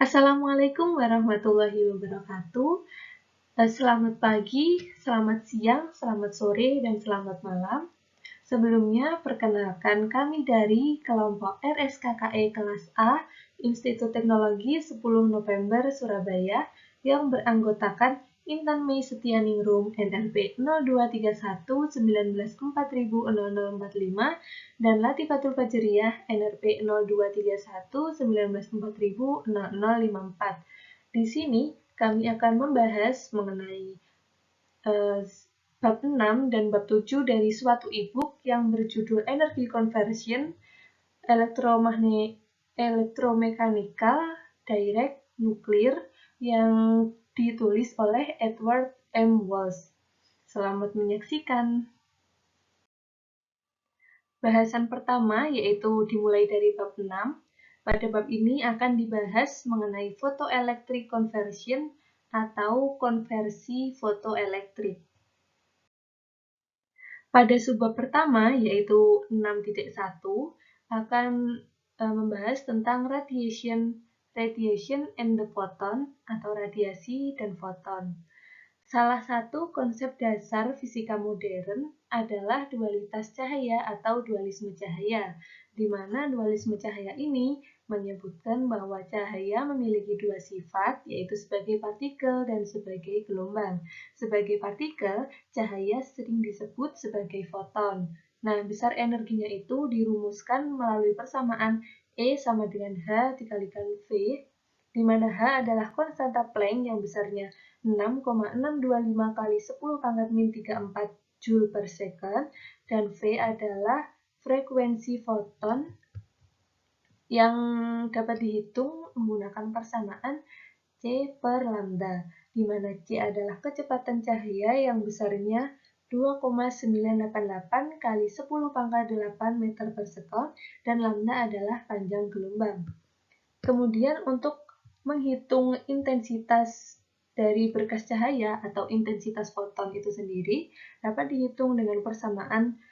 Assalamualaikum warahmatullahi wabarakatuh. Selamat pagi, selamat siang, selamat sore, dan selamat malam. Sebelumnya, perkenalkan kami dari kelompok RSKKE kelas A, Institut Teknologi 10 November Surabaya, yang beranggotakan Intan Mei Setianingrum NRP 023191400045 dan Latifatul Fajriyah NRP 023191400054. Di sini kami akan membahas mengenai bab 6 dan bab 7 dari suatu e-book yang berjudul Energy Conversion, Electromechanical Direct Nuclear yang ditulis oleh Edward M. Walsh. Selamat menyaksikan. Bahasan pertama yaitu dimulai dari bab 6. Pada bab ini akan dibahas mengenai photoelectric conversion atau konversi fotoelektrik. Pada subbab pertama yaitu 6.1 akan membahas tentang radiation and the photon atau radiasi dan foton. Salah satu konsep dasar fisika modern adalah dualitas cahaya atau dualisme cahaya, di mana dualisme cahaya ini menyebutkan bahwa cahaya memiliki dua sifat, yaitu sebagai partikel dan sebagai gelombang. Sebagai partikel, cahaya sering disebut sebagai foton. Nah, besar energinya itu dirumuskan melalui persamaan E sama dengan H dikalikan V, di mana H adalah konstanta Planck yang besarnya 6,625 kali 10 pangkat min 34 Joule per second, dan V adalah frekuensi foton yang dapat dihitung menggunakan persamaan C per lambda, di mana C adalah kecepatan cahaya yang besarnya 2,988 kali 10 pangkat 8 meter per sekon, dan lambda adalah panjang gelombang. Kemudian untuk menghitung intensitas dari berkas cahaya atau intensitas foton itu sendiri dapat dihitung dengan persamaan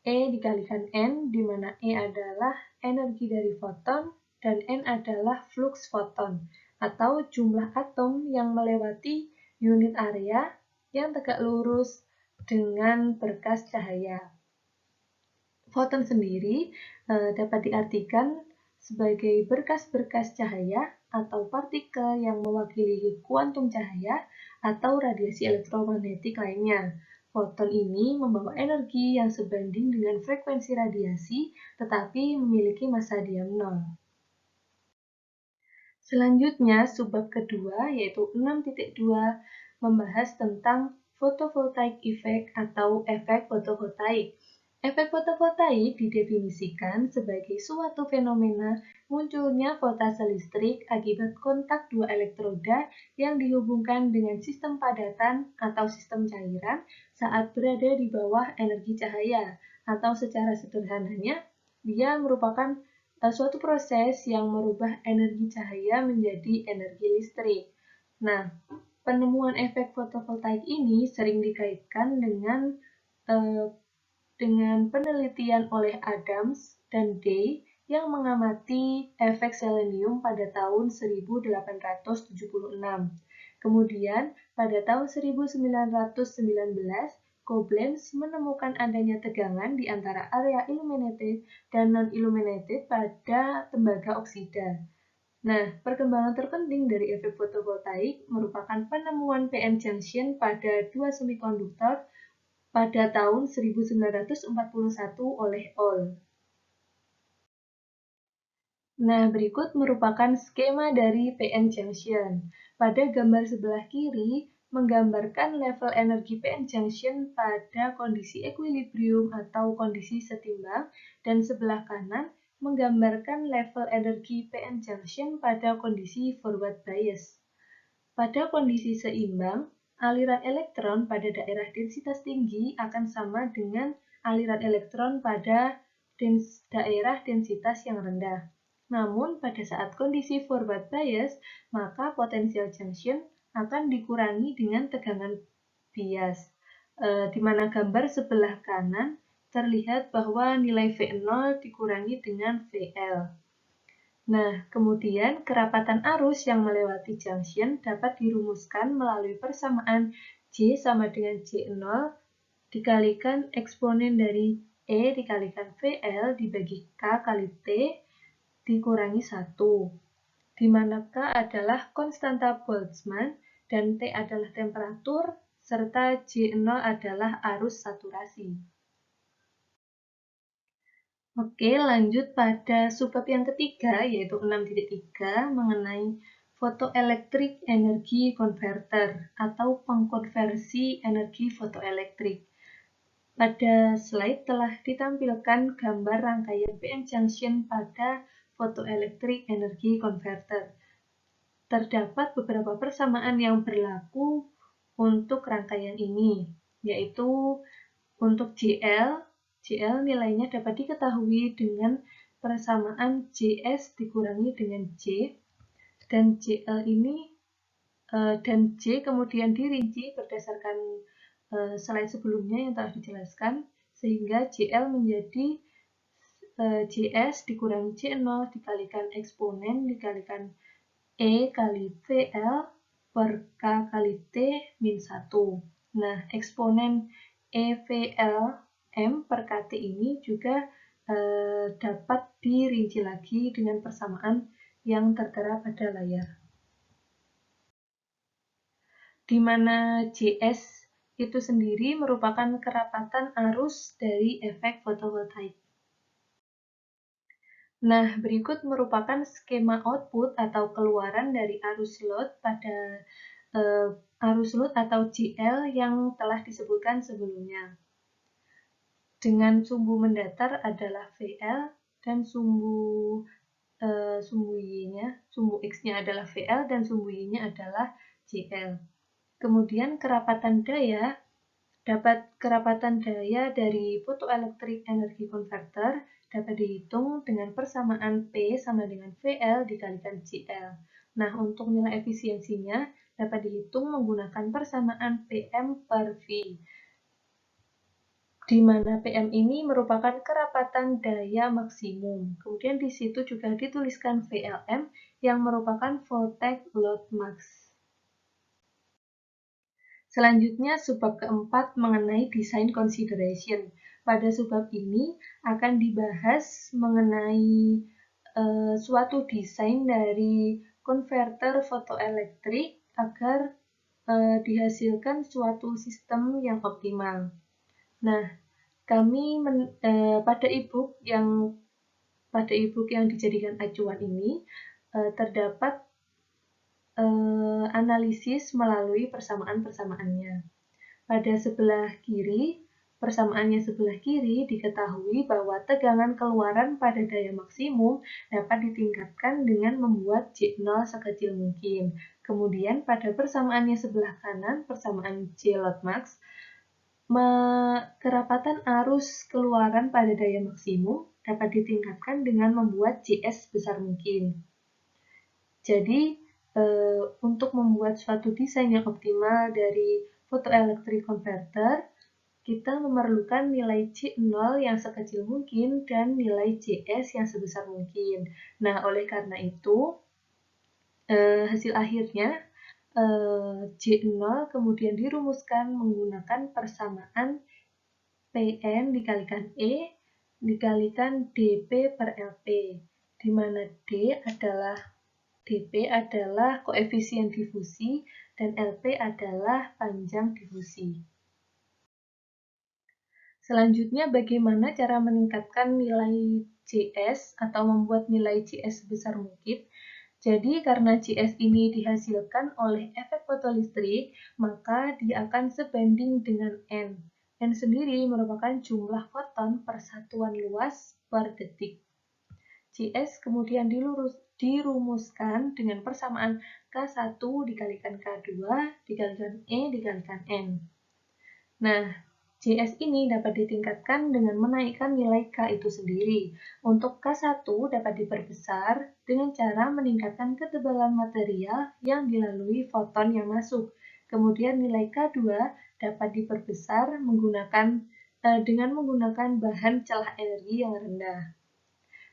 E dikalikan N, di mana E adalah energi dari foton dan N adalah flux foton atau jumlah atom yang melewati unit area yang tegak lurus dengan berkas cahaya. Foton sendiri dapat diartikan sebagai berkas-berkas cahaya atau partikel yang mewakili kuantum cahaya atau radiasi elektromagnetik lainnya. Foton ini membawa energi yang sebanding dengan frekuensi radiasi, tetapi memiliki massa diam nol. Selanjutnya, subbab kedua, yaitu 6.2, membahas tentang photovoltaic effect atau efek fotovoltaik. Efek fotovoltaik didefinisikan sebagai suatu fenomena munculnya voltase listrik akibat kontak dua elektroda yang dihubungkan dengan sistem padatan atau sistem cairan saat berada di bawah energi cahaya, atau secara sederhananya, dia merupakan suatu proses yang merubah energi cahaya menjadi energi listrik. Nah, penemuan efek fotovoltaik ini sering dikaitkan dengan penelitian oleh Adams dan Day yang mengamati efek selenium pada tahun 1876. Kemudian, pada tahun 1919, Koblenz menemukan adanya tegangan di antara area illuminated dan non-illuminated pada tembaga oksida. Nah, perkembangan terpenting dari efek fotovoltaik merupakan penemuan PN junction pada dua semikonduktor pada tahun 1941 oleh Ohl. Nah, berikut merupakan skema dari PN junction. Pada gambar sebelah kiri, menggambarkan level energi PN junction pada kondisi equilibrium atau kondisi setimbang, dan sebelah kanan menggambarkan level energi PN junction pada kondisi forward bias. Pada kondisi seimbang, aliran elektron pada daerah densitas tinggi akan sama dengan aliran elektron pada daerah densitas yang rendah. Namun, pada saat kondisi forward bias, maka potensial junction akan dikurangi dengan tegangan bias, di mana gambar sebelah kanan terlihat bahwa nilai V0 dikurangi dengan VL. Nah, kemudian kerapatan arus yang melewati junction dapat dirumuskan melalui persamaan J sama dengan J0 dikalikan eksponen dari E dikalikan VL dibagi K kali T dikurangi 1, di mana K adalah konstanta Boltzmann dan T adalah temperatur, serta J0 adalah arus saturasi. Oke, lanjut pada subbab yang ketiga, yaitu 6.3 mengenai photoelectric energy converter atau pengkonversi energi fotoelektrik. Pada slide telah ditampilkan gambar rangkaian PN junction pada photoelectric energy converter. Terdapat beberapa persamaan yang berlaku untuk rangkaian ini, yaitu untuk JL nilainya dapat diketahui dengan persamaan JS dikurangi dengan J, dan JL ini dan J kemudian dirinci berdasarkan slide sebelumnya yang telah dijelaskan, sehingga JL menjadi JS dikurangi J0 dikalikan eksponen dikalikan E kali VL per K kali T min 1. Nah, eksponen EVL M per KT ini juga dapat dirinci lagi dengan persamaan yang tertera pada layar, di mana JS itu sendiri merupakan kerapatan arus dari efek fotovoltaik. Nah, berikut merupakan skema output atau keluaran dari arus load pada arus load atau JL yang telah disebutkan sebelumnya. Dengan sumbu mendatar adalah VL dan sumbu Y-nya, sumbu X-nya adalah VL dan sumbu Y-nya adalah JL. Kemudian kerapatan daya dari photoelectric energy converter dapat dihitung dengan persamaan P sama dengan VL dikalikan JL. Nah, untuk nilai efisiensinya dapat dihitung menggunakan persamaan PM per V, di mana PM ini merupakan kerapatan daya maksimum. Kemudian di situ juga dituliskan VLM yang merupakan voltage load max. Selanjutnya, subbab keempat mengenai design consideration. Pada subbab ini akan dibahas mengenai suatu desain dari konverter fotoelektrik agar dihasilkan suatu sistem yang optimal. Nah, kami pada e-book yang dijadikan acuan ini terdapat analisis melalui persamaan-persamaannya. Pada persamaannya sebelah kiri diketahui bahwa tegangan keluaran pada daya maksimum dapat ditingkatkan dengan membuat J0 sekecil mungkin. Kemudian pada persamaannya sebelah kanan, persamaan J load max, kerapatan arus keluaran pada daya maksimum dapat ditingkatkan dengan membuat JS sebesar mungkin. Jadi, untuk membuat suatu desain yang optimal dari photoelectric converter, kita memerlukan nilai J0 yang sekecil mungkin dan nilai JS yang sebesar mungkin. Nah, oleh karena itu, hasil akhirnya J0 kemudian dirumuskan menggunakan persamaan PN dikalikan E dikalikan dP per LP, di mana dP adalah koefisien difusi dan LP adalah panjang difusi. Selanjutnya, bagaimana cara meningkatkan nilai JS atau membuat nilai JS sebesar mungkin? Jadi, karena JS ini dihasilkan oleh efek fotolistrik, maka dia akan sebanding dengan N. N sendiri merupakan jumlah foton per satuan luas per detik. JS kemudian dirumuskan dengan persamaan K1 dikalikan K2 dikalikan E dikalikan N. Nah, JS ini dapat ditingkatkan dengan menaikkan nilai K itu sendiri. Untuk K1 dapat diperbesar dengan cara meningkatkan ketebalan material yang dilalui foton yang masuk. Kemudian nilai K2 dapat diperbesar dengan menggunakan bahan celah energi yang rendah.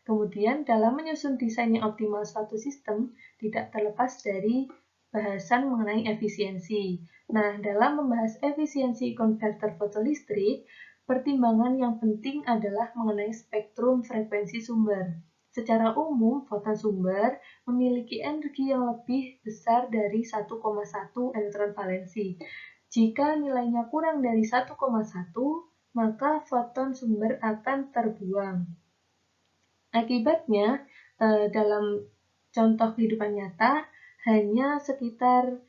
Kemudian, dalam menyusun desain yang optimal suatu sistem, tidak terlepas dari bahasan mengenai efisiensi. Nah, dalam membahas efisiensi konverter fotolistrik, pertimbangan yang penting adalah mengenai spektrum frekuensi sumber. Secara umum, foton sumber memiliki energi yang lebih besar dari 1,1 elektron valensi. Jika nilainya kurang dari 1,1, maka foton sumber akan terbuang. Akibatnya, dalam contoh kehidupan nyata, hanya sekitar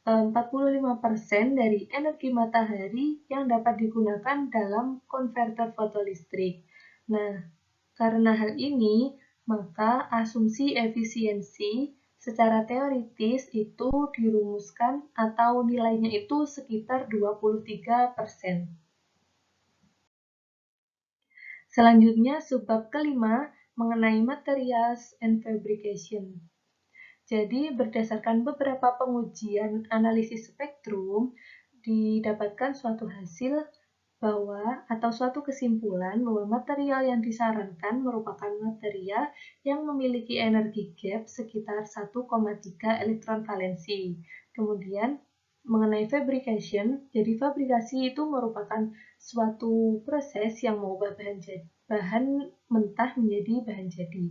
45% dari energi matahari yang dapat digunakan dalam konverter fotolistrik. Nah, karena hal ini, maka asumsi efisiensi secara teoritis itu dirumuskan atau nilainya itu sekitar 23%. Selanjutnya, subbab kelima mengenai materials and fabrication. Jadi, berdasarkan beberapa pengujian analisis spektrum, didapatkan suatu hasil atau suatu kesimpulan bahwa material yang disarankan merupakan material yang memiliki energi gap sekitar 1,3 elektron valensi. Kemudian, mengenai fabrication, jadi fabrikasi itu merupakan suatu proses yang mengubah bahan mentah menjadi bahan jadi.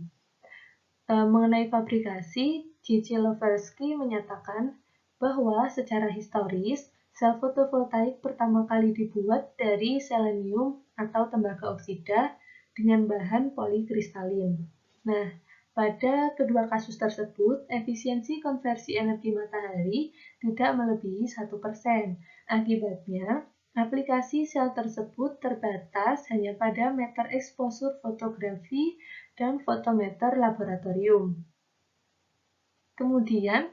Mengenai fabrikasi, J.C. Loversky menyatakan bahwa secara historis, sel fotovoltaik pertama kali dibuat dari selenium atau tembaga oksida dengan bahan polikristalin. Nah, pada kedua kasus tersebut, efisiensi konversi energi matahari tidak melebihi 1%. Akibatnya, aplikasi sel tersebut terbatas hanya pada meter exposure fotografi dan fotometer laboratorium. Kemudian,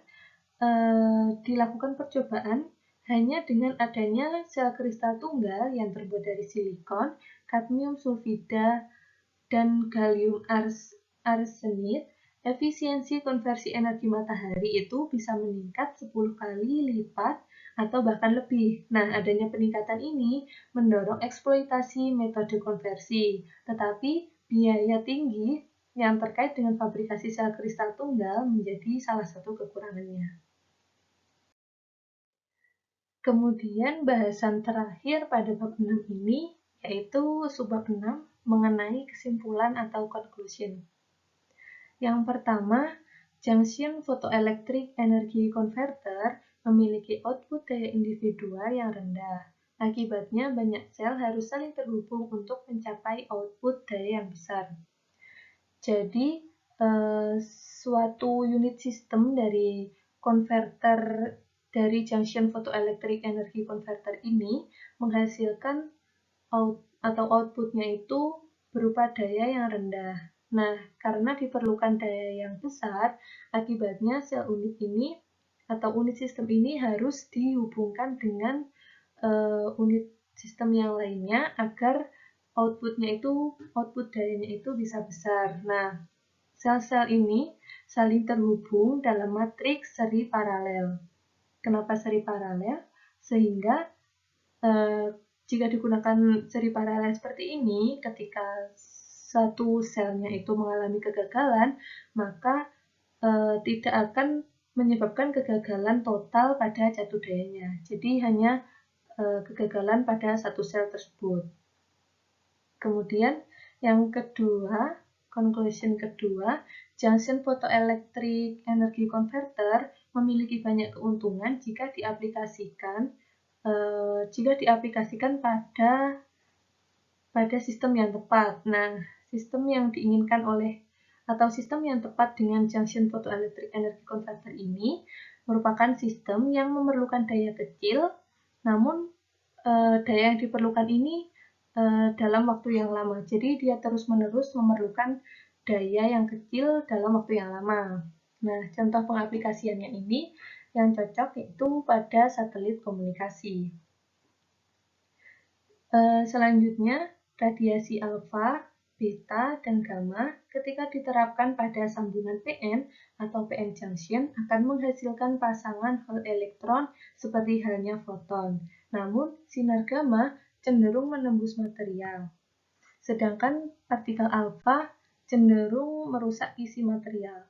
dilakukan percobaan hanya dengan adanya sel kristal tunggal yang terbuat dari silikon, kadmium sulfida, dan gallium arsenide. Efisiensi konversi energi matahari itu bisa meningkat 10 kali lipat atau bahkan lebih. Nah, adanya peningkatan ini mendorong eksploitasi metode konversi, tetapi biaya tinggi yang terkait dengan fabrikasi sel kristal tunggal menjadi salah satu kekurangannya. Kemudian bahasan terakhir pada bab 6 ini yaitu subbab 6 mengenai kesimpulan atau conclusion. Yang pertama, junction photoelectric energy converter memiliki output daya individual yang rendah. Akibatnya banyak sel harus saling terhubung untuk mencapai output daya yang besar. Jadi, suatu unit sistem dari konverter dari junction photoelectric energy converter ini menghasilkan outputnya itu berupa daya yang rendah. Nah, karena diperlukan daya yang besar, akibatnya sel unit ini atau unit sistem ini harus dihubungkan dengan unit sistem yang lainnya agar output dayanya itu bisa besar. Nah, sel-sel ini saling terhubung dalam matriks seri paralel. Kenapa seri paralel? Sehingga jika digunakan seri paralel seperti ini, ketika satu selnya itu mengalami kegagalan, maka tidak akan menyebabkan kegagalan total pada jatuh dayanya. Jadi hanya kegagalan pada satu sel tersebut. Kemudian yang kedua, conclusion kedua, junction photoelectric energy converter memiliki banyak keuntungan jika diaplikasikan pada sistem yang tepat. Nah, sistem yang diinginkan sistem yang tepat dengan junction photoelectric energy converter ini merupakan sistem yang memerlukan daya kecil, namun daya yang diperlukan ini dalam waktu yang lama. Jadi dia terus-menerus memerlukan daya yang kecil dalam waktu yang lama. Nah, contoh pengaplikasiannya ini yang cocok yaitu pada satelit komunikasi. Selanjutnya, radiasi alfa, beta, dan gamma ketika diterapkan pada sambungan PN atau PN junction akan menghasilkan pasangan hal elektron seperti halnya foton. Namun, sinar gamma cenderung menembus material. Sedangkan partikel alfa cenderung merusak isi material.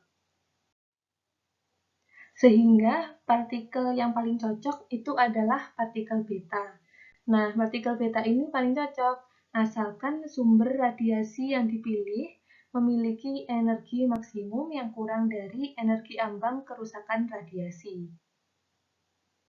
Sehingga partikel yang paling cocok itu adalah partikel beta. Nah, partikel beta ini paling cocok asalkan sumber radiasi yang dipilih memiliki energi maksimum yang kurang dari energi ambang kerusakan radiasi.